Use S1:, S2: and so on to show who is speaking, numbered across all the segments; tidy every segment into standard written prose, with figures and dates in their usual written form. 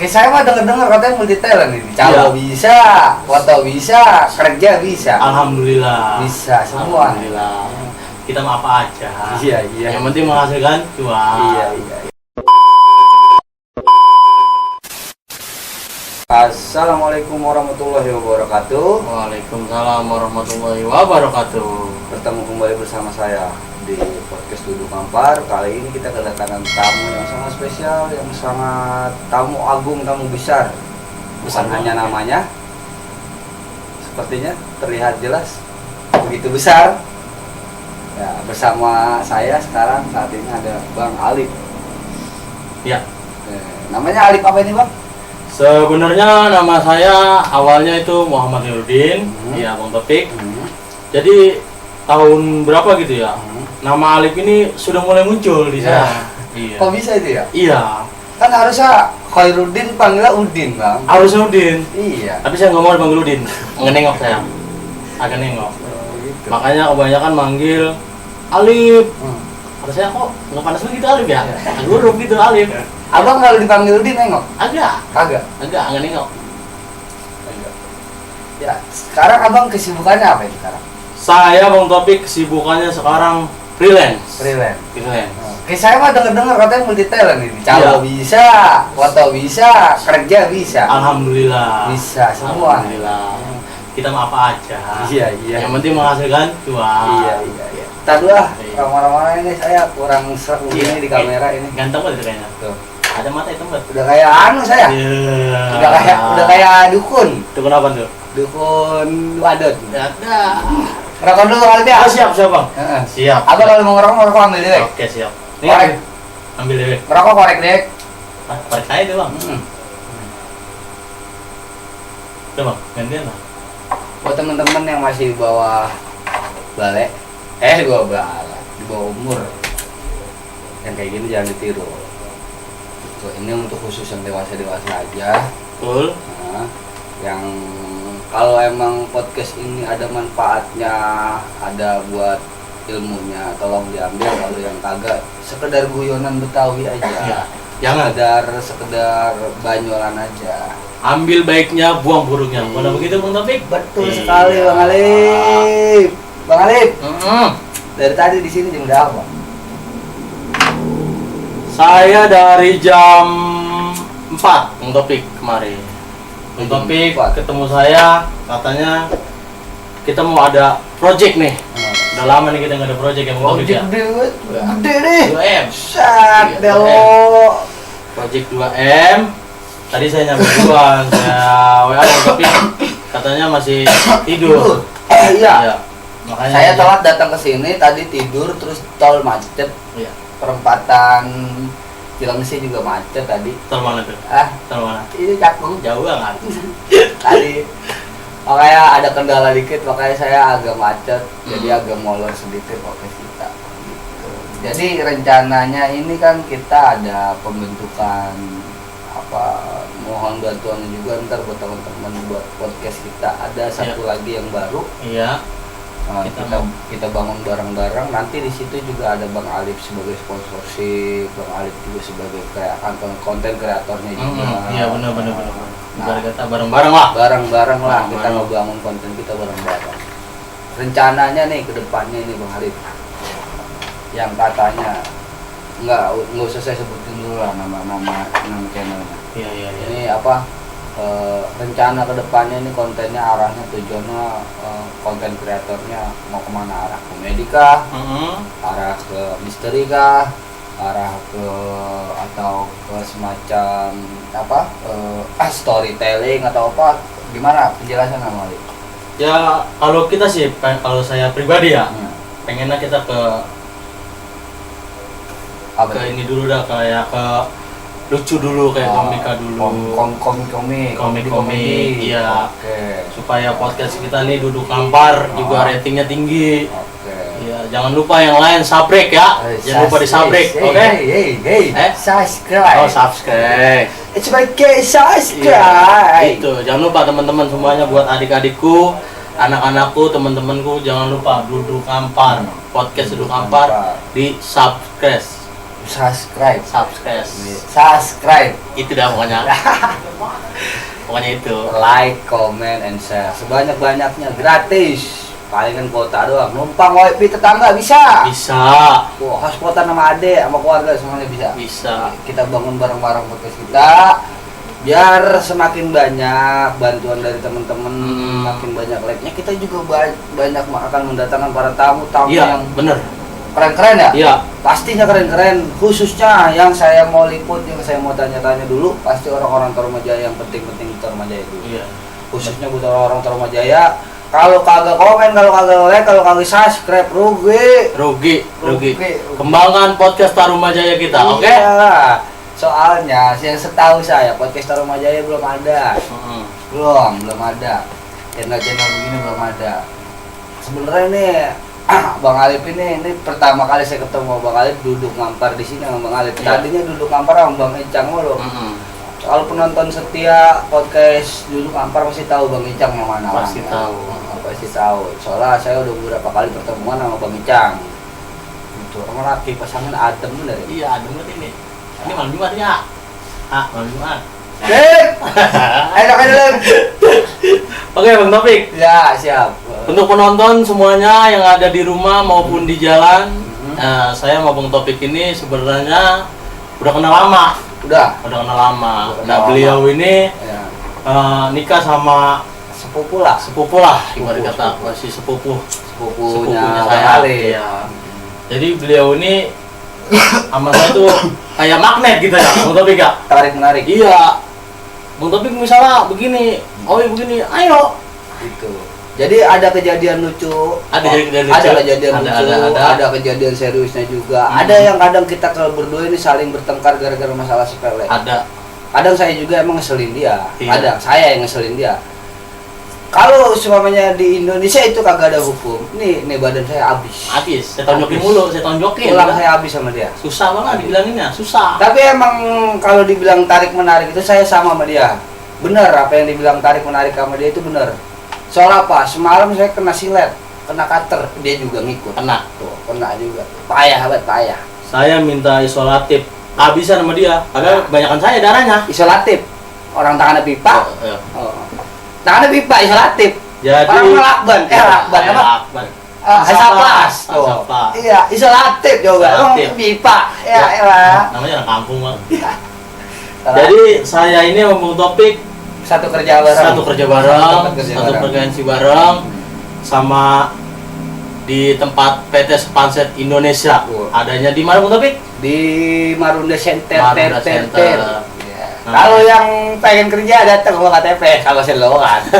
S1: Kayak saya mah denger katanya multi talent ini. Calo bisa, foto bisa, kerja bisa.
S2: Alhamdulillah.
S1: Bisa semua.
S2: Alhamdulillah. Kita mah apa aja.
S1: Iya.
S2: Yang penting menghasilkan cuan.
S1: Iya. Assalamualaikum warahmatullahi wabarakatuh.
S2: Waalaikumsalam warahmatullahi wabarakatuh.
S1: Bertemu kembali bersama saya di podcast Duduk Kampar. Kali ini kita kedatangan tamu yang sangat spesial, yang sangat tamu agung, tamu besar. Bukan hanya namanya, sepertinya terlihat jelas begitu besar. Ya, bersama saya sekarang saat ini ada Bang Alif.
S2: Ya.
S1: Namanya Alif apa ini, Bang?
S2: Sebenarnya nama saya awalnya itu Muhammad Nurdin, ya Bang Topik. Jadi tahun berapa gitu ya? Nama Alif ini sudah mulai muncul di sana. Iya.
S1: Kok bisa itu ya?
S2: Iya.
S1: Kan harusnya Khairuddin panggilnya Udin, Bang.
S2: Harusnya Udin.
S1: Iya.
S2: Tapi saya nggak mau dipanggil Udin. Ngenengok saya. Agak nengok.
S1: Gitu.
S2: Makanya kebanyakan manggil Alif. Kata saya kok nggak panas begitu Alif ya? Huruf gitu Alif.
S1: Abang kalau dipanggil Udin nengok?
S2: Agak nggak nengok.
S1: Ya, sekarang abang kesibukannya apa ini sekarang?
S2: Saya Bang Topik kesibukannya sekarang freelance.
S1: Kayak saya mah denger katanya multi talent ini. Calo bisa, foto bisa, kerja bisa.
S2: Alhamdulillah.
S1: Bisa semua.
S2: Alhamdulillah. Kita mah apa aja.
S1: Iya.
S2: Yang penting menghasilkan cuan.
S1: Iya. Tadi lah, ramah-ramah ini saya kurang seru ini di kamera ini.
S2: Ganteng banget kayaknya.
S1: Tuh.
S2: Ada mata hitam banget.
S1: Udah kayak anu saya.
S2: Iya.
S1: Udah kayak dukun.
S2: Dukun apa tuh?
S1: Dukun wadon.
S2: Ada.
S1: Ngerokok dulu kali dia.
S2: Oh, siap Bang. Siap.
S1: Abang kalau mau ngerokok ambil deh.
S2: Oke, siap.
S1: Korek.
S2: Ambil deh.
S1: Ngerokok korek deh.
S2: Korek aja deh, Bang. Udah, Bang. Gantian lah.
S1: Buat teman-teman yang masih di bawah balik, di bawah umur, yang kayak gini jangan ditiru. Tuh, ini untuk khusus yang dewasa aja.
S2: Betul.
S1: Nah, yang kalau emang podcast ini ada manfaatnya, ada buat ilmunya, tolong diambil. Kalau yang kagak, sekedar guyonan Betawi aja.
S2: Ya. Jangan.
S1: Sekedar banyolan aja.
S2: Ambil baiknya, buang buruknya. Mana begitu Bang Taufik?
S1: Betul sekali Bang Alif. Bang Alif. Dari tadi di sini jam berapa?
S2: Saya dari jam 4 Bang Taufik kemarin. Bang Taufik ketemu saya, katanya kita mau ada project nih. Udah lama nih kita nggak ada project ya Bang Taufik ya.
S1: Gede nih.
S2: 2M.
S1: Sat delo.
S2: Project 2M. Tadi saya nyampe duluan, saya WA Bang Taufik, katanya masih tidur.
S1: Iya.
S2: Makanya
S1: Saya telat datang ke sini, tadi tidur, terus tol macet.
S2: Iya.
S1: Perempatan Cilengsi juga macet tadi.
S2: Tol mana tuh? Tol mana?
S1: Ini Cakung.
S2: Jauh banget.
S1: Tadi makanya ada kendala dikit, makanya saya agak macet, jadi agak molor sedikit podcast kita. Gitu. Jadi rencananya ini kan kita ada pembentukan mohon bantuan juga ntar buat teman-teman buat podcast kita. Ada satu lagi yang baru.
S2: Iya.
S1: Kita bangun bareng-bareng. Nanti di situ juga ada Bang Alif sebagai sponsorship, Bang Alif juga sebagai konten kreatornya juga.
S2: Iya benar. Nah, kita bareng-bareng lah.
S1: Bareng-bareng lah kita ngebangun konten kita bareng-bareng. Rencananya nih ke depannya ini Bang Alif, yang katanya nggak usah saya sebutin dulu lah nama channelnya.
S2: Iya.
S1: Ini rencana kedepannya ini kontennya arahnya tujuannya konten kreatornya mau kemana, arah komedi kah, arah ke misteri kah, arah ke atau ke semacam storytelling atau apa, gimana penjelasan Mali?
S2: Ya kalau kita sih, kalau saya pribadi ya pengennya kita ke ini dulu dah, kayak ke lucu dulu, kayak komika dulu, komik, iya. Supaya podcast kita nih Duduk Kampar juga ratingnya tinggi. Iya, jangan lupa yang lain subscribe ya, jangan lupa di subscribe, oke?
S1: Subscribe.
S2: Oh, subscribe.
S1: It's my case, subscribe.
S2: Itu, jangan lupa teman-teman semuanya, buat adik-adikku, anak-anakku, teman-temanku, jangan lupa Duduk Kampar, podcast Duduk Kampar di subscribe.
S1: subscribe.
S2: Itu dah pokoknya. Pokoknya itu.
S1: Like, comment, and share sebanyak-banyaknya, gratis. Palingan kuota doang. Numpang wifi tetangga bisa. Wah, hotspot sama adek sama keluarga semuanya bisa. Kita bangun bareng-bareng podcast kita. Biar semakin banyak bantuan dari teman-teman, makin banyak like-nya, kita juga banyak akan mendatangkan para tamu yang
S2: bener.
S1: Keren-keren ya?
S2: Iya.
S1: Pastinya keren-keren. Khususnya yang saya mau liput, yang saya mau tanya-tanya dulu, pasti orang-orang Tarumajaya yang penting-penting di Tarumajaya dulu.
S2: Iya.
S1: Khususnya buat orang-orang Tarumajaya. Kalau kagak komen, kalau kagak like, kalau kagak subscribe, rugi.
S2: Kembangkan podcast Tarumajaya kita, oke?
S1: Iya. Soalnya yang setahu saya podcast Tarumajaya belum ada. Belum ada. Channel-channel begini belum ada. Sebenarnya ini Bang Alip ini pertama kali saya ketemu Bang Alip, duduk ngampar di sini sama Bang Alip. Tadinya duduk ngampar sama Bang Icang mulu. Kalau penonton setia podcast duduk ngampar pasti tahu Bang Icang yang mana. Pasti tahu. Soalnya saya udah beberapa kali pertemuan sama Bang Icang. Itu orang laki pasangan adem bener ya?
S2: Iya, adem banget ini. Ini malam Jumat ya? Malam Jumat.
S1: Enak aja.
S2: Oke, Bang Taufik.
S1: Ya, siap.
S2: Untuk penonton semuanya yang ada di rumah maupun di jalan, saya sama Bang Taufik ini sebenarnya udah kenal lama. Udah kenal lama. Beliau ini nikah sama sepupu lah. Ibarat kata masih sepupunya saya. Ya. Jadi beliau ini sama saya tuh kayak magnet gitu ya, Bang Taufik ya.
S1: Tarik menarik.
S2: Iya. Bang Taufik misalnya begini, begini, ayo.
S1: Gitu. Jadi ada kejadian lucu, ada kejadian seriusnya juga. Ada yang kadang kita kalau berdua ini saling bertengkar gara-gara masalah sepele. Kadang saya juga emang ngeselin dia. Kadang saya yang ngeselin dia. Kalau semuanya di Indonesia itu kagak ada hukum. Nih badan saya habis. Saya tonjokin. Tulang saya habis sama dia.
S2: Susah banget dibilanginnya, susah.
S1: Tapi emang kalau dibilang tarik menarik itu saya sama dia. Bener apa yang dibilang tarik menarik sama dia itu bener. Soal apa? Semalam saya kena silet, kena cutter, dia juga ngikut. Kena juga. Payah.
S2: Saya minta isolatif. Habisan sama dia. Agak kebanyakan saya darahnya.
S1: Isolatif. Orang tangannya pipa. Tangannya pipa isolatif.
S2: Jadi
S1: orang lakban. Lakban. Asaplas. Iya, isolatif juga. Pipa. Ya.
S2: Namanya anak kampung, Bang. Jadi saya ini memang topik satu kerja bareng, satu frekuensi bareng, sama di tempat PT Spanset Indonesia. Adanya di mana, Bang Taufik?
S1: Di Marunda Center. Ya. Kalau yang pengen kerja datang ke KTP, kalau selokan.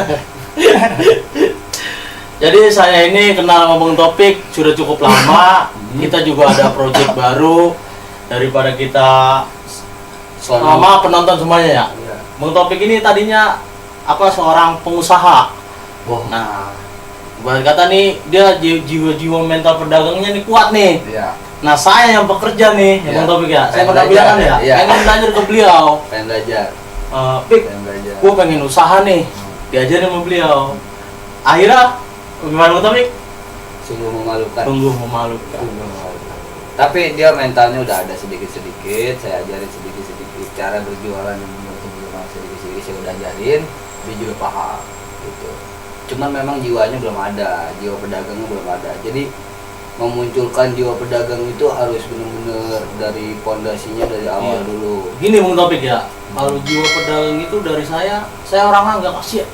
S2: Jadi saya ini kenal sama Bang Taufik sudah cukup lama. Kita juga ada project baru daripada kita sama penonton semuanya ya. Bang Taufik ini tadinya seorang pengusaha. Nah, buat kata nih dia jiwa mental pedagangnya nih kuat nih. Iya. Nah, saya yang bekerja nih, Bang Taufik ya. Saya pernah bilang kan ya, pengen belajar ke beliau.
S1: Pengen belajar.
S2: Pik, gue pengen usaha nih. Diajarin sama beliau. Akhirnya gimana, Bang Taufik?
S1: Sungguh memalukan. Tapi dia mentalnya udah ada sedikit-sedikit, saya ajarin sedikit-sedikit cara berjualan yang benar-benar sedikit-sedikit saya udah ajarin, dia juga paham gitu. Cuman memang jiwanya belum ada, jiwa pedagangnya belum ada. Jadi memunculkan jiwa pedagang itu harus benar-benar dari pondasinya dari awal dulu.
S2: Gini Bang Taufik ya, kalau jiwa pedagang itu dari saya orangnya nggak kasih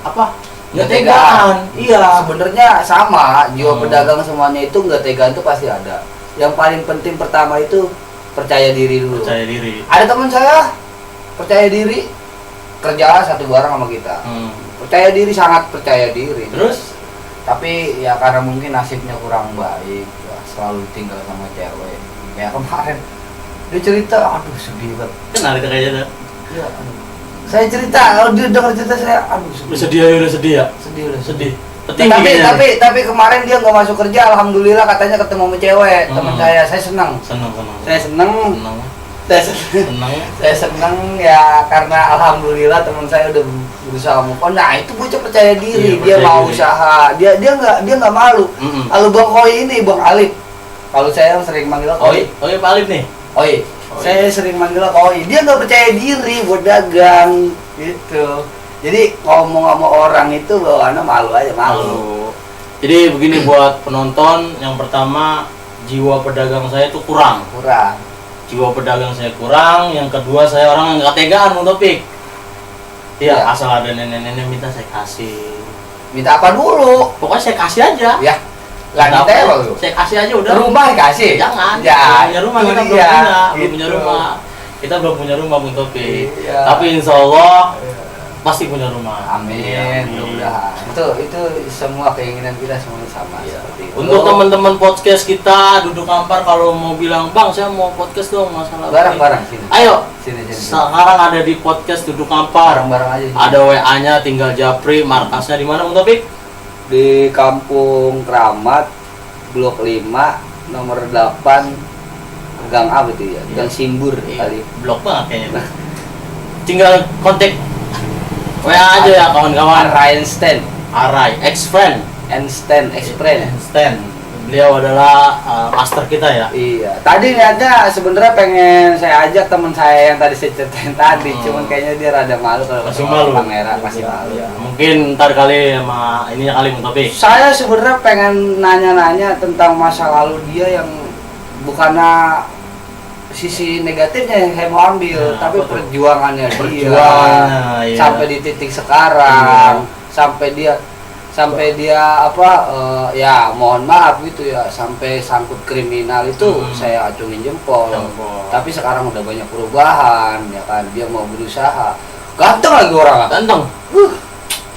S2: nggak tegaan.
S1: Iya. Sebenarnya sama, jiwa pedagang semuanya itu nggak tegaan itu pasti ada. Yang paling penting pertama itu percaya diri dulu. Ada teman saya percaya diri kerja satu barang sama kita. Sangat percaya diri.
S2: Terus?
S1: Tapi ya karena mungkin nasibnya kurang baik, ya, selalu tinggal sama cewek. Kayak kemarin dia cerita, aduh sedih banget.
S2: Kenal itu kayaknya.
S1: Iya. Saya cerita, kalau dia dengar cerita saya, aduh sedih.
S2: Udah sedih ya?
S1: Sedih. Tapi kemarin dia nggak masuk kerja, alhamdulillah katanya ketemu sama cewek teman saya senang. Saya senang ya karena alhamdulillah teman saya udah berusaha move on. Nah itu bocah percaya diri, dia mau usaha, dia nggak malu. Kalau Bang Koi ini Bang Alip, kalau saya sering manggil
S2: Pak Alip nih.
S1: Saya sering manggil Koi. Dia nggak percaya diri buat dagang gitu. Jadi ngomong sama orang itu bawaannya malu aja, malu.
S2: Jadi begini buat penonton, yang pertama jiwa pedagang saya itu kurang. Jiwa pedagang saya kurang. Yang kedua saya orang yang nggak tegaan, Bung Topik. Iya, asal ada nenek-nenek minta saya kasih.
S1: Minta apa dulu?
S2: Pokoknya saya kasih aja.
S1: Ya. Lah minta apa lu?
S2: Saya kasih aja udah.
S1: Rumah dikasih?
S2: Jangan.
S1: Ya,
S2: punya rumah kita belum punya rumah. Kita belum punya rumah, Bung Topik.
S1: Iya.
S2: Tapi insya Allah pasti punya rumah.
S1: Amin. Mudah-mudahan. Itu semua keinginan kita semuanya sama seperti itu.
S2: Untuk teman-teman podcast kita Duduk Ampar, kalau mau bilang, "Bang, saya mau podcast dong masalah."
S1: Bareng-bareng sini.
S2: Ayo.
S1: Sini.
S2: Sekarang ada di podcast Duduk Ampar.
S1: Bareng-bareng aja.
S2: Ada WA-nya, tinggal japri. Markasnya di mana, Bung Topik?
S1: Di Kampung Kramat, Blok 5, nomor 8, Gang apa itu ya? Gang Simbur kali.
S2: Blok banget kayaknya. Tinggal kontak WA aja ya kawan-kawan. Arai, ex-friend. Beliau adalah master kita ya.
S1: Iya. Tadi niatnya sebenarnya pengen saya ajak teman saya yang tadi saya ceritain tadi, cuman kayaknya dia rada malu kalau
S2: masih malu.
S1: Kamera masih malu.
S2: Ya. Mungkin ntar kali sama ini kali Bung Topik.
S1: Saya sebenarnya pengen nanya-nanya tentang masa lalu dia yang bukannya sisi negatifnya yang saya mau ambil, tapi perjuangannya dia sampai di titik sekarang, sampai dia ya mohon maaf gitu ya, sampai sangkut kriminal itu saya acungin jempol. Tapi sekarang udah banyak perubahan ya kan, dia mau berusaha. Ganteng lagi orang.
S2: Ganteng.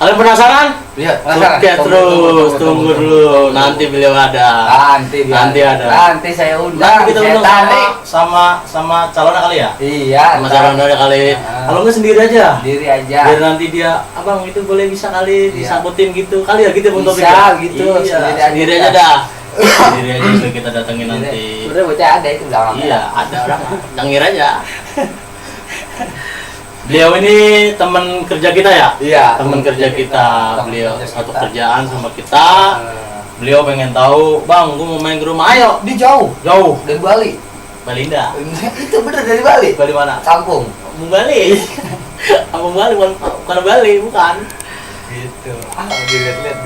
S2: Kalian penasaran?
S1: Lihat,
S2: oke, terus tunggu dulu. Nanti beliau ada. Nanti ada.
S1: Nanti saya undang.
S2: Nanti kita undang sama calonnya kali ya?
S1: Iya.
S2: Sama calonnya kali. Kalau nggak sendiri aja.
S1: Sendiri aja.
S2: Biar nanti dia, "Abang itu boleh bisa kali disangkutin gitu." Kali ya gitu Bung Topik.
S1: Bisa gitu.
S2: Sendiri aja dah. Sendiri aja bisa kita datengin nanti.
S1: Sebenarnya bocah ada itu dalam.
S2: Iya, ada orang. Dengir aja. Beliau ini teman kerja kita ya?
S1: Iya.
S2: Teman kerja kita. Beliau satu kerjaan sama kita. Beliau pengen tahu, "Bang, gua mau main ke rumah." Ayo.
S1: Di jauh dari Bali.
S2: Balinda.
S1: Itu bener dari Bali.
S2: Bali mana?
S1: Kampung.
S2: Bali. Kampung Bali bukan Bali, bukan.
S1: Gitu. Dilihat-lihat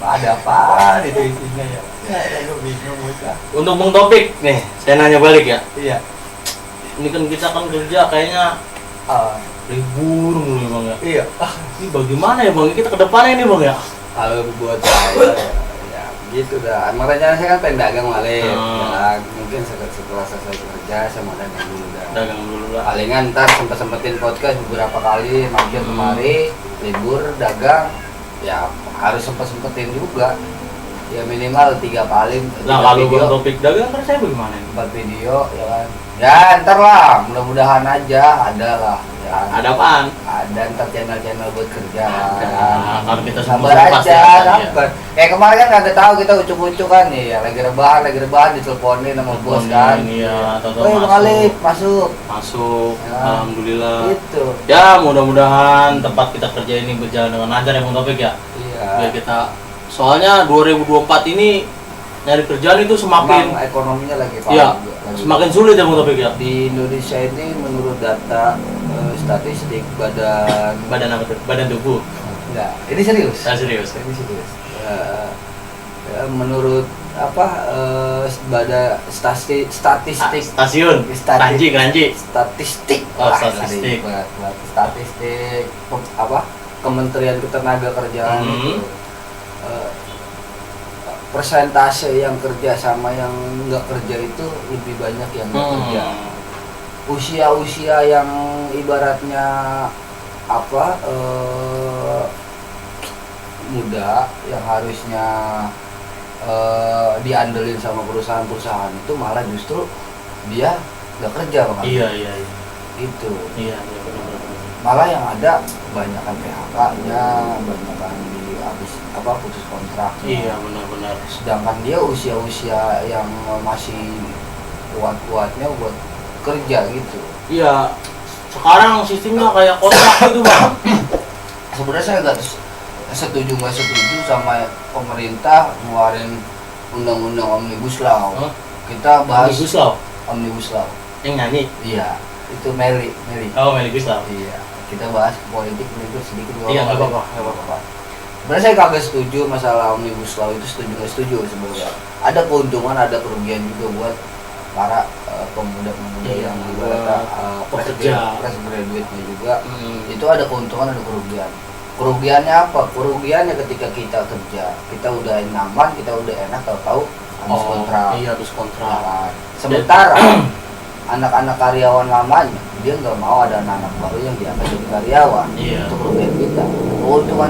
S1: ada apa itu isinya ya. Ya, gue bingung bocah.
S2: Untuk Bung Topik nih, saya nanya balik ya.
S1: Iya.
S2: Ini kan kita kan kerja kayaknya libur mulu Bang ya.
S1: Iya.
S2: Ini bagaimana ya Bang? Kita ke depannya ini Bang ya.
S1: Kalau buat saya ya gitu dah. Makanya saya kan pengen dagang Malik. Ya, mungkin setelah selesai kerja saya mau dagang dulu dah.
S2: Dagang dulu lah.
S1: Palingan ntar sempetin podcast beberapa kali mampir kemari, libur dagang. Ya harus sempetin juga. Ya minimal 3 kali.
S2: Nah kalau Bang Topik dagang kan saya bagaimana?
S1: 4 video ya kan. Ya ntar lah, mudah-mudahan aja ada lah. Ya,
S2: ada apaan?
S1: Ada ntar channel-channel buat kerja.
S2: Kalau kita
S1: sabar aja, sabar. Kayak kemarin kan kagak tahu kita ucuk-ucuk kan nih, ya lagi rebahan diteleponin sama bos kan.
S2: Iya,
S1: masuk.
S2: Ya. Alhamdulillah.
S1: Gitu.
S2: Ya mudah-mudahan tempat kita kerja ini berjalan dengan lancar ya Bang Topik ya.
S1: Iya.
S2: Biar kita, soalnya 2024 ini nyari kerjaan itu semakin
S1: ekonominya lagi
S2: semakin sulit ya Bang Topik ya.
S1: Di Indonesia ini menurut data statistik badan
S2: apa tuh? Badan tubuh.
S1: Enggak, ini serius.
S2: Serius.
S1: Ini serius. Menurut badan statistik
S2: stasiun Kranji
S1: statistik Kementerian Ketenagakerjaan itu persentase yang kerja sama yang nggak kerja itu lebih banyak yang nggak kerja. Usia yang ibaratnya muda yang harusnya diandelin sama perusahaan-perusahaan itu malah justru dia nggak kerja Bang.
S2: Iya.
S1: Itu.
S2: Iya.
S1: Malah yang ada kebanyakan PHK-nya, kebanyakan putus kontrak.
S2: Iya benar.
S1: Sedangkan dia usia yang masih kuat-kuatnya buat kerja gitu.
S2: Iya. Sekarang sistemnya kayak kontrak gitu Bang.
S1: Sebenarnya saya nggak setuju sama pemerintah ngeluarin undang-undang Omnibus Law.
S2: Huh?
S1: Kita bahas
S2: Omnibus Law.
S1: Omnibus Law.
S2: Yang nyanyi?
S1: Iya, itu Meli.
S2: Oh, Meli Guslau.
S1: Iya, kita bahas politik dulu sedikit.
S2: Iya, nggak apa-apa.
S1: Sebenarnya saya kagak setuju masalah Omnibus Law itu, nggak setuju sebenarnya. Ada keuntungan, ada kerugian juga buat para pemuda-pemuda yang ibaratnya fresh graduate-nya juga. Itu ada keuntungan, ada kerugian. Kerugiannya apa? Kerugiannya ketika kita kerja, kita udah nyaman, kita udah enak, tahu-tahu habis kontrak.
S2: Iya, habis kontrak.
S1: Ya kan? Sementara anak-anak karyawan lamanya dia nggak mau ada anak baru yang diangkat jadi karyawan.
S2: Iya.
S1: Itu kerugian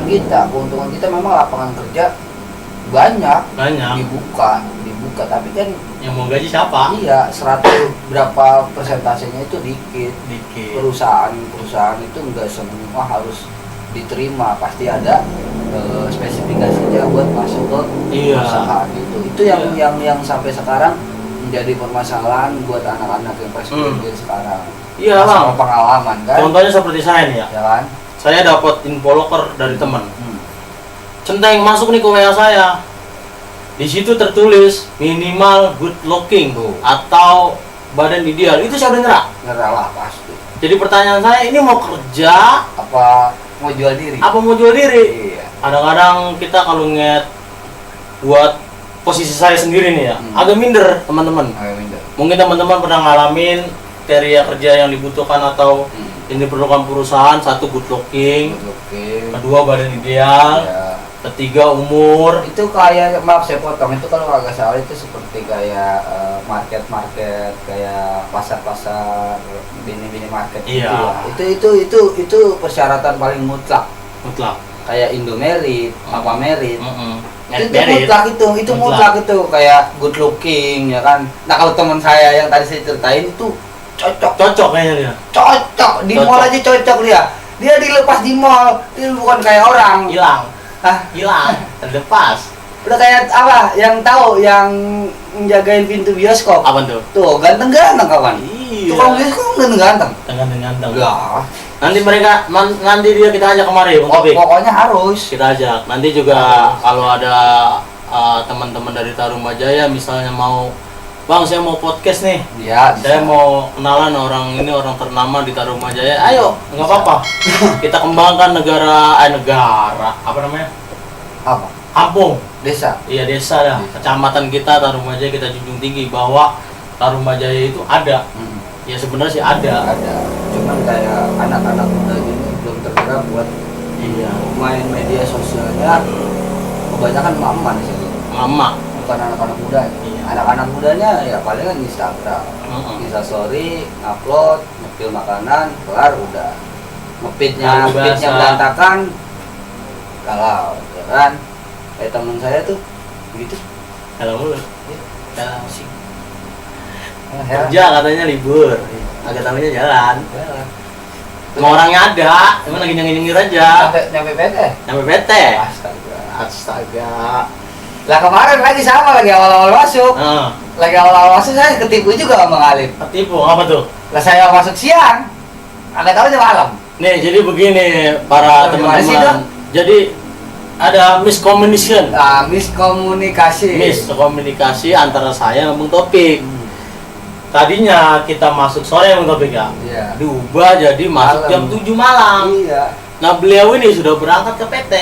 S1: kita. Keuntungan kita memang lapangan kerja banyak. dibuka, tapi kan
S2: yang mau gaji siapa?
S1: Iya, 100 berapa persentasenya itu dikit. Perusahaan itu nggak semua harus diterima, pasti ada spesifikasinya buat masuk ke perusahaan itu yang sampai sekarang menjadi permasalahan buat anak-anak yang fresh graduate sekarang.
S2: Iya, Bang.
S1: Pengalaman kan.
S2: Contohnya seperti saya nih ya kan. Saya dapat info loker dari teman. Centeng masuk nih ke WA saya. Di situ tertulis minimal good looking atau badan ideal. Itu saya udah nyerah
S1: lah pasti.
S2: Jadi pertanyaan saya, ini mau kerja
S1: apa mau jual diri? Iya.
S2: Kadang-kadang kita kalau ngeliat buat posisi saya sendiri nih ya, agak minder teman-teman. Mungkin teman-teman pernah ngalamin kriteria kerja yang dibutuhkan atau yang diperlukan perusahaan. Satu, good looking. Kedua, badan ideal. Ketiga, umur.
S1: Itu kayak, maaf saya potong, itu kalau agak salah itu seperti kayak market kayak pasar bini market.
S2: Iya.
S1: Itu persyaratan paling mutlak. Kayak Indomerit, apa Merit. Itu mutlak itu kayak good looking ya kan. Nah, kalau teman saya yang tadi saya ceritain itu cocok
S2: kayaknya dia.
S1: Cocok di mall aja cocok dia. Dia dilepas di mall, dia bukan kayak orang.
S2: Hilang, terlepas.
S1: Udah kayak apa? Yang tahu yang menjagain pintu bioskop.
S2: Apa tuh?
S1: Tuh, ganteng-ganteng kawan.
S2: Iya.
S1: Tukang bioskop ganteng-ganteng.
S2: Ya. Nanti dia kita ajak kemari, Bang Topik.
S1: Pokoknya harus
S2: kita ajak. Nanti juga kalau ada teman-teman dari Tarumajaya misalnya mau, Bang, saya mau podcast nih.
S1: Iya,
S2: saya mau kenalan orang ternama di Tarumajaya. Ayo, nggak apa-apa. Kita kembangkan negara. Apa namanya?
S1: Apa?
S2: Kampung.
S1: Desa.
S2: Iya, desa dah. Kecamatan kita Tarumajaya kita junjung tinggi bahwa Tarumajaya itu ada. Ya sebenarnya sih ada.
S1: Cuman kayak anak-anak muda ini belum tergerak buat main media sosialnya. Kebanyakan mama di situ. Bukan anak-anak muda. Anak-anak mudanya ya palingan Instagram, Instastory, upload, ngepil makanan, kelar udah. Ngepitnya berantakan, galau, ya kan? Kayak temen saya tuh, begitu.
S2: Galau
S1: sih.
S2: Kerja katanya libur, agak tahunya jalan. Semua orangnya ada, cuma lagi nyengir aja.
S1: Nyampe PT.
S2: Astaga.
S1: Lah kemarin lagi sama, lagi awal-awal masuk. Saya ketipu juga sama Alif.
S2: Ketipu apa tuh?
S1: Lah saya masuk siang, agak tahu aja malam.
S2: Nih jadi begini para teman-teman. Jadi ada miskomunikasi. Miskomunikasi antara saya dan Bang Topik. Tadinya kita masuk sore Bang Topik ya.
S1: Iya.
S2: Diubah jadi masuk jam 7 malam.
S1: Iya.
S2: Nah beliau ini sudah berangkat ke PT.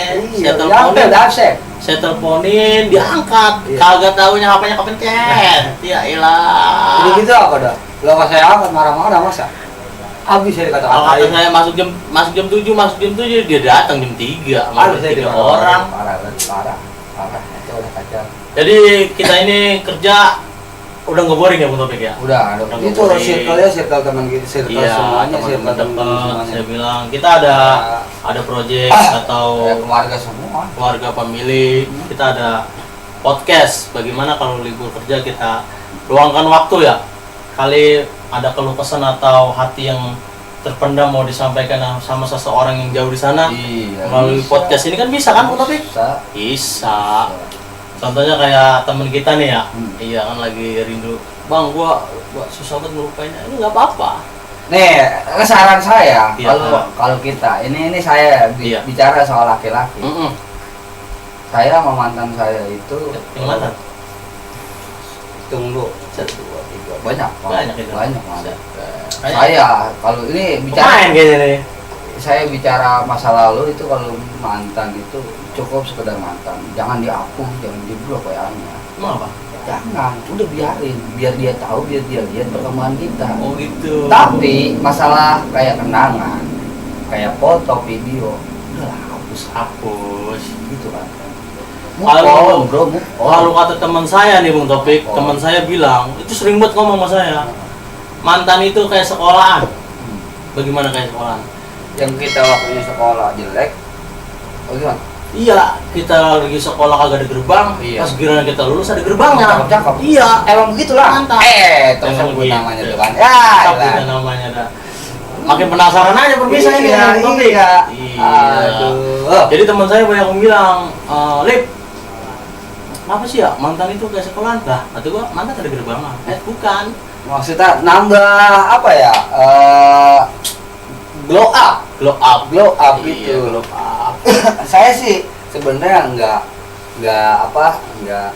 S2: Saya teleponin, diangkat. Kagak taunya HP-nya kepencet. Ya elah.
S1: Jadi gitu apa dah? Lo pas saya angkat marah-marah masa? Habis saya dikata-katain.
S2: Saya masuk jam 7, dia datang jam 3 sama 3 orang.
S1: Parah. Itu udah kacau.
S2: Jadi kita ini kerja udah nge-boring ya Bang Topik ya?
S1: Udah itu circle teman kita, semuanya,
S2: teman-teman. Saya bilang kita ada project atau keluarga family. Kita ada podcast. Bagaimana kalau libur kerja kita luangkan waktu ya? Kali ada keluh kesah atau hati yang terpendam mau disampaikan sama seseorang yang jauh di sana melalui podcast ini kan bisa kan Bang Topik? Bisa. Contohnya kayak temen kita nih ya, iya kan lagi rindu, Bang, gua susah banget ngelupainnya. Ini nggak apa-apa.
S1: Nih, saran saya kalau kita ini saya bicara soal laki-laki. Saya sama mantan saya itu
S2: yang mantan?
S1: Hitung dulu 1, 2, 3, banyak
S2: itu.
S1: Banyak ada. Saya kalau ini
S2: pemain kayaknya nih.
S1: Saya bicara masa lalu itu, kalau mantan itu cukup sekedar mantan, jangan dihapus, jangan diblok WA-nya.
S2: Emang apa?
S1: Jangan, udah biarin, biar dia tahu, biar dia lihat perkembangan kita.
S2: Oh gitu.
S1: Tapi masalah kayak kenangan, kayak foto, video, udah
S2: hapus
S1: gitu kan.
S2: Kalau
S1: bro,
S2: kalau kata teman saya nih Bung Topik, teman saya bilang itu sering banget ngomong sama saya, mantan itu kayak sekolahan. Bagaimana kayak sekolahan?
S1: Yang kita waktunya sekolah jelek, gimana?
S2: Iya, kita lagi sekolah kagak ada gerbang, pas giliran kita lulus ada gerbangnya.
S1: Cakep.
S2: Iya,
S1: emang begitulah.
S2: Mantap.
S1: Terus
S2: Emang
S1: sebut
S2: gitu.
S1: namanya tuh kan.
S2: Sabutnya namanya dah. Makin penasaran aja perpisah ini
S1: Iya,
S2: Bung Topik.
S1: iya.
S2: Iya.
S1: Aduh.
S2: Jadi teman saya banyak yang bilang, Lip, apa sih ya mantan itu kayak sekolahan? Lah, kata gua mantan ada gerbangnya. Bukan.
S1: Maksudnya nambah apa ya? Glow up
S2: Iya,
S1: itu.
S2: glow up.
S1: Saya sih sebenarnya nggak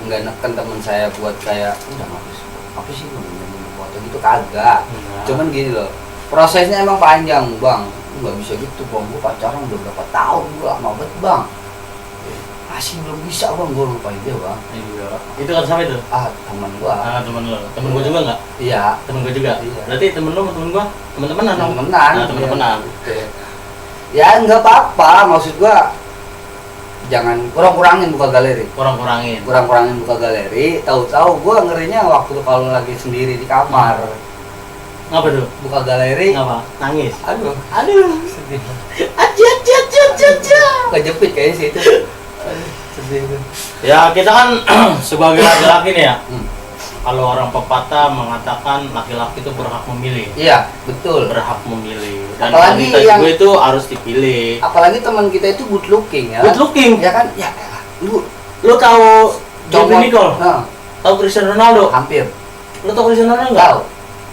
S1: neken teman saya buat kayak udah apa sih foto gitu, kagak. Cuman gini loh, prosesnya emang panjang bang, nggak bisa gitu bang. Gue pacaran udah berapa tahun, gue lama banget bang, masih belum bisa bang, gue lupa dia bang.
S2: Iya. Itu kan siapa itu?
S1: Teman gua.
S2: Temen lo. Temen gua juga nggak?
S1: Iya.
S2: Temen gua juga.
S1: Iya.
S2: Berarti temen lo sama temen gua temen-temenan dong?
S1: Temen-temenan.
S2: Nah, temen-temenan.
S1: Ya nggak apa-apa, maksud gua jangan kurang-kurangin buka galeri. Kurang-kurangin buka galeri. Tahu-tahu gua ngerinya waktu kalau lagi sendiri di kamar.
S2: Ngapa tuh?
S1: Buka galeri.
S2: Ngapa? Nangis.
S1: Aduh. Sedih.
S2: Aja.
S1: Kejepit kayaknya sih itu. Sedih itu.
S2: Ya kita kan sebagai laki-laki nih ya. Kalau orang pepatah mengatakan laki-laki itu berhak memilih.
S1: Iya, betul.
S2: Berhak memilih. Dan
S1: Apalagi
S2: wanita
S1: yang
S2: juga itu harus dipilih.
S1: Apalagi teman kita itu good looking ya.
S2: Good looking.
S1: Ya kan? Ya,
S2: Lu tahu Jeffrey
S1: Comot.
S2: Nicole? Tahu Cristiano Ronaldo?
S1: Hampir.
S2: Lu tahu Cristiano Ronaldo nggak?
S1: Tahu.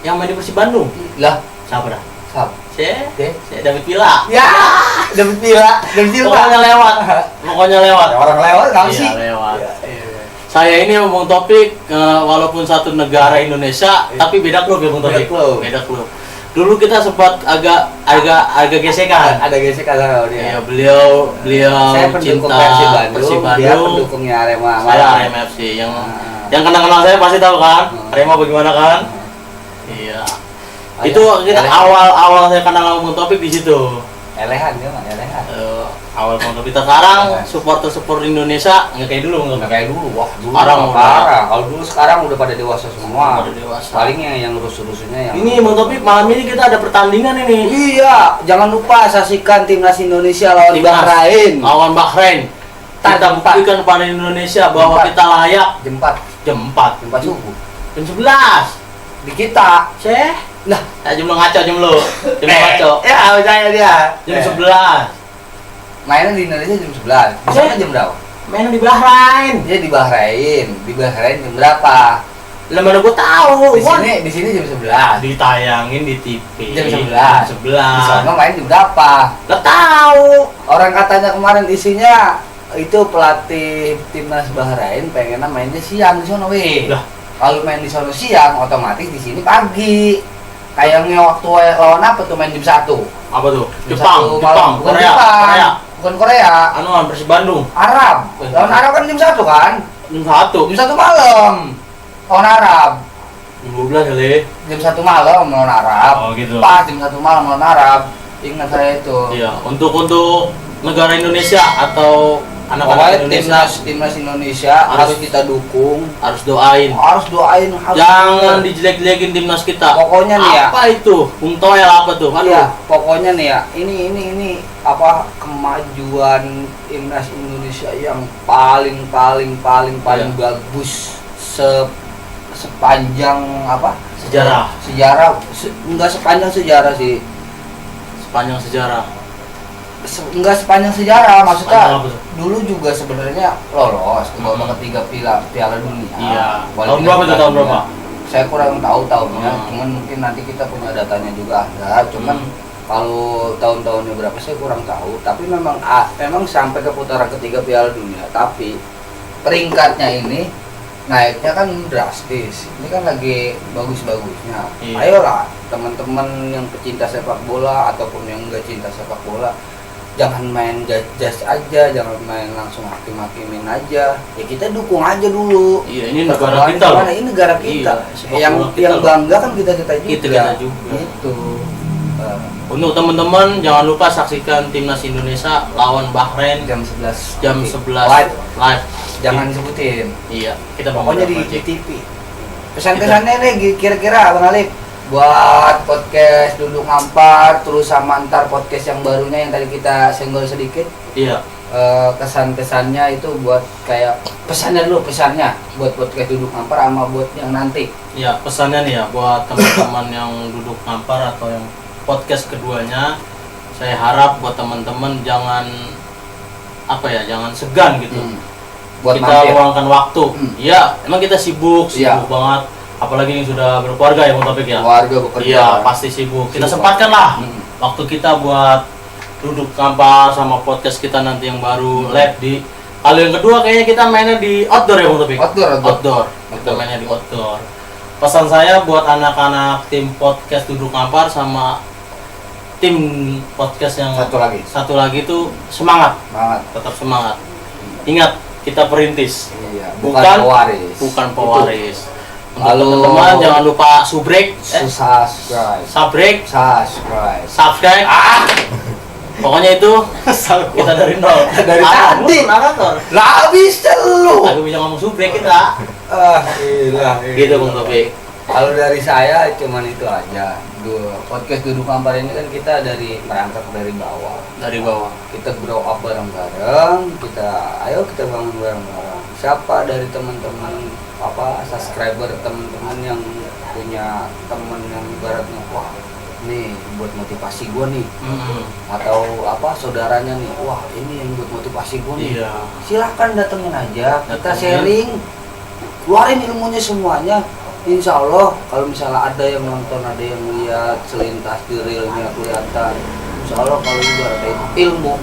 S2: Yang main di Persib Bandung.
S1: Lah,
S2: Siapa dah?
S1: sab.
S2: Saya David Villa.
S1: Ya, David Villa.
S2: Pokoknya lewat.
S1: Orang lewat kamu
S2: Iya,
S1: sih.
S2: lewat.
S1: Iya.
S2: Saya ini Bung Topik, walaupun satu negara Indonesia, tapi beda klub ya Bung Topik. Beda klub. Dulu kita sempat agak gesekan.
S1: Ada gesekan sama dia.
S2: Iya, beliau
S1: Saya pendukung
S2: cinta
S1: Persib Bandung, dia pendukungnya Arema.
S2: Saya Arema FC yang kenal saya pasti tahu kan. Arema bagaimana kan? Iya. Itu kita awal saya kenal sama Bung Topik di situ.
S1: Elehan dia mah, elehan.
S2: Awal Bung Topik sekarang supporter Indonesia nggak kayak dulu
S1: Nggak kayak dulu, wah dulu
S2: Sekarang
S1: mah
S2: udah.
S1: parah. Kalau dulu sekarang udah pada dewasa semua.
S2: Pada dewasa.
S1: Paling yang rusuh-rusuhnya yang.
S2: Ini Bung Topik, malam ini kita ada pertandingan ini.
S1: Iya, jangan lupa saksikan timnas Indonesia lawan
S2: Timnas
S1: Bahrain.
S2: Lawan Bahrain. Kita
S1: Jam 4.
S2: buktikan pada Indonesia bahwa
S1: Jam 4.
S2: kita layak.
S1: Jam 4
S2: Jam 4
S1: subuh.
S2: Jam 11.
S1: Di kita.
S2: Lah, jam lu ngaco jam lu. Jam lu ngaco.
S1: Ya, percaya dia.
S2: Jam 11.
S1: Mainnya di Indonesia jam 11. Di sana jam berapa?
S2: Mainan di Bahrain.
S1: Dia di Bahrain. Di Bahrain jam berapa?
S2: Lah mana gua tahu.
S1: Di sini jam 11.
S2: Ditayangin di TV.
S1: Jam 11.
S2: Jam
S1: Di
S2: 11.
S1: sana main jam berapa?
S2: Lah tahu.
S1: Orang katanya kemarin isinya itu pelatih timnas Bahrain pengennya mainnya siang di sana weh.
S2: Lah.
S1: Kalau main di sana siang, otomatis di sini pagi. Kayaknya waktu lawan apa tuh main jam 1?
S2: Apa tuh?
S1: Jam
S2: Jepang,
S1: 1 malam. Bukan
S2: Korea,
S1: Jepang.
S2: Korea.
S1: Bukan Korea.
S2: Anuan Persib Bandung.
S1: Arab. Lawan Arab kan jam 1 kan?
S2: Jam 1.
S1: Jam 1 malam. Lawan Arab.
S2: Jam 12 kali.
S1: Jam 1 malam lawan Arab.
S2: Oh gitu.
S1: Pas jam 1 malam lawan Arab. Ingat saya itu.
S2: Iya, untuk negara Indonesia atau anak-anak
S1: Pokoknya
S2: Indonesia
S1: timnas Indonesia harus kita dukung.
S2: harus doain.
S1: Harus doain.
S2: Jangan dijelek-jelekin timnas kita.
S1: Pokoknya nih ya.
S2: Apa itu? Bung Toel apa tuh? Aduh.
S1: Iya, pokoknya nih ya. Ini apa kemajuan timnas Indonesia yang paling
S2: Iya.
S1: bagus sepanjang apa?
S2: Sejarah.
S1: Enggak sepanjang sejarah sih.
S2: Sepanjang sejarah.
S1: Enggak sepanjang sejarah, maksudnya
S2: Sepanjang apa tuh?
S1: dulu juga sebenarnya lolos ke babak ketiga Piala Dunia.
S2: Iya.
S1: Walaupun
S2: Tahun berapa tuh?
S1: Piala
S2: Tahun
S1: Dunia,
S2: berapa?
S1: Saya kurang tahu tahunnya,
S2: Hmm.
S1: cuman mungkin nanti kita punya datanya juga ada. Cuman kalau tahun-tahunnya berapa saya kurang tahu. Tapi memang sampai ke putaran ketiga Piala Dunia. Tapi peringkatnya ini naiknya kan drastis. Ini kan lagi bagus-bagusnya.
S2: Iya.
S1: Ayolah teman-teman yang pecinta sepak bola ataupun yang enggak cinta sepak bola, jangan main jas aja, jangan main langsung hakim-hakimin aja. Ya kita dukung aja dulu.
S2: Iya, ini negara kita loh.
S1: Ini negara kita.
S2: Iya,
S1: yang bangga kan kita juga.
S2: Kita juga.
S1: Gitu.
S2: Untuk teman-teman jangan lupa saksikan timnas Indonesia lawan Bahrain
S1: jam 11.
S2: jam 11 live.
S1: Jangan sebutin.
S2: Iya, kita
S1: pokoknya di
S2: Project.
S1: TV. Pesan-kesannya nih kira-kira Bang Alif buat podcast Duduk Ngampar terus sama ntar podcast yang barunya yang tadi kita senggol sedikit.
S2: Iya.
S1: Kesan-kesannya itu buat kayak pesannya buat podcast Duduk Ngampar sama buat yang nanti.
S2: Iya, pesannya nih ya buat teman-teman yang duduk ngampar atau yang podcast keduanya, saya harap buat teman-teman jangan segan gitu.
S1: Buat
S2: kita
S1: mampir.
S2: luangkan waktu. Iya, emang kita sibuk banget. Apalagi yang sudah berkeluarga ya, Bang Taufik ya.
S1: Keluarga bekerja.
S2: Iya, pasti sibuk. Kita sempatkan lah waktu kita buat duduk ngampar sama podcast kita nanti yang baru live di. Kalau yang kedua kayaknya kita mainnya di outdoor ya, Bang Taufik. Outdoor. Kita mainnya di outdoor. Pesan saya buat anak-anak tim podcast duduk ngampar sama tim podcast yang satu lagi itu semangat. Tetap semangat. Ingat, kita perintis.
S1: Iya,
S2: bukan pewaris. Untuk teman-teman jangan lupa subscribe. Pokoknya itu kita dari nol.
S1: Dari tadi
S2: narator.
S1: Lah bisa lu.
S2: Aku bisa ngomong subscribe kita.
S1: Gila.
S2: Gitu Bang Taufik.
S1: Kalau dari saya cuman itu aja. Podcast Duduk Ngampar ini kan kita merangkak dari bawah. Kita grow up bareng-bareng. Ayo kita bangun bareng-bareng. Siapa dari teman-teman subscriber teman-teman yang punya teman yang ibaratnya wah nih buat motivasi gua nih. Atau saudaranya nih, wah ini yang buat motivasi gua nih.
S2: Iya.
S1: Silahkan datengin aja. Kita sharing, keluarin ilmunya semuanya. Insya Allah kalau misalnya ada yang nonton, ada yang lihat selintas di realnya kelihatan. Insya Allah kalau ibaratnya ilmu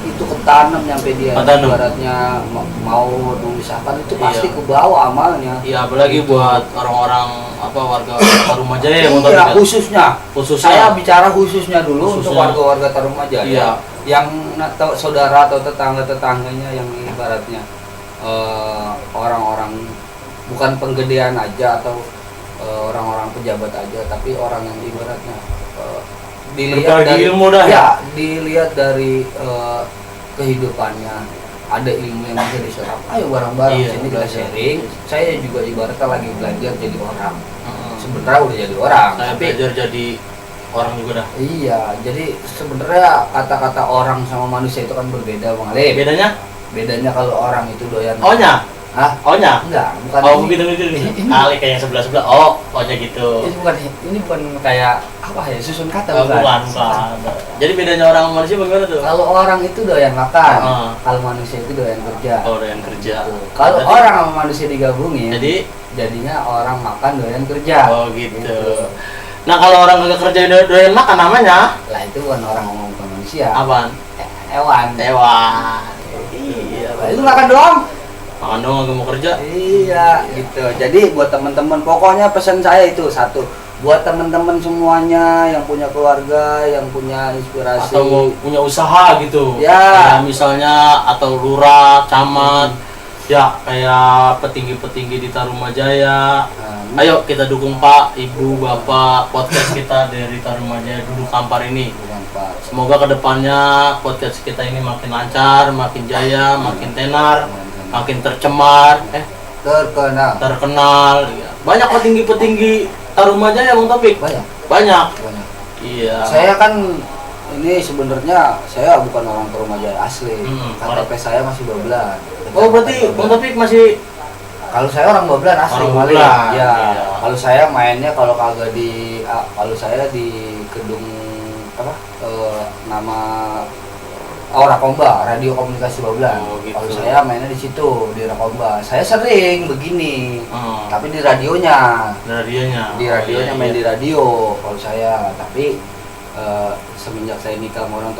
S1: itu ketanam nyampe dia. Ibaratnya mau misalkan itu pasti ke bawah amalnya.
S2: Iya, apalagi buat orang-orang warga Tarumajaya
S1: ya. Khususnya. Saya bicara khususnya dulu untuk warga-warga Tarumajaya.
S2: Iya.
S1: Yang saudara atau tetangga-tetangganya yang ibaratnya orang-orang bukan penggedean aja atau orang-orang pejabat aja, tapi orang yang ibaratnya dilihat dari ilmu dilihat dari kehidupannya, ada ilmu yang bisa diserap. Ayo bareng-bareng sini kita sharing. Saya juga ibaratnya lagi belajar jadi orang. Sebenarnya udah jadi orang,
S2: tapi belajar jadi orang juga dah.
S1: Iya, jadi sebenarnya kata-kata orang sama manusia itu kan berbeda, Bang Ale. Bedanya kalau orang itu doyan.
S2: Ohnya?
S1: Enggak, bukan.
S2: Begitu. Kali kayak yang sebelah. Ohnya gitu.
S1: Ini bukan kayak susun kata
S2: bukan. Jadi bedanya orang manusia bagaimana tuh?
S1: Kalau orang itu doyan makan, kalau manusia itu doyan kerja.
S2: Doyan kerja.
S1: Kalau orang sama manusia digabungin, jadinya orang makan doyan kerja.
S2: Gitu. Nah, kalau orang kagak kerja doyan makan namanya?
S1: Lah itu bukan orang ngomong ke manusia.
S2: Apaan?
S1: Hewan.
S2: Iya.
S1: Itu makan doang.
S2: Makan dong, aku mau kerja.
S1: Iya, gitu. Jadi buat teman-teman, pokoknya pesan saya itu satu, buat teman-teman semuanya yang punya keluarga, yang punya inspirasi
S2: atau punya usaha gitu.
S1: Ya.
S2: Kayak misalnya atau lurah, camat, ya kayak petinggi-petinggi di Tarumajaya. Ayo kita dukung Pak, Ibu, Bapak podcast kita dari Tarumajaya Duduk Ngampar ini. Semoga kedepannya podcast kita ini makin lancar, makin jaya, makin tenar, makin tercemar, terkenal. Banyak petinggi-petinggi Tarumajaya, Bang Taufik. Banyak. Iya.
S1: Saya kan ini sebenarnya saya bukan orang Tarumajaya asli. KTP saya masih Babelan.
S2: Berarti Bang Taufik masih.
S1: Kalau saya orang Babelan asli kali ya. Iya. Kalau saya mainnya kalau saya di gedung nama Rakomba, Radio Komunikasi Babelan.
S2: Gitu.
S1: Kalau saya mainnya di situ di Rakomba. Saya sering begini, tapi di radionya. Main di radio. Kalau saya, tapi semenjak saya nikah sama orang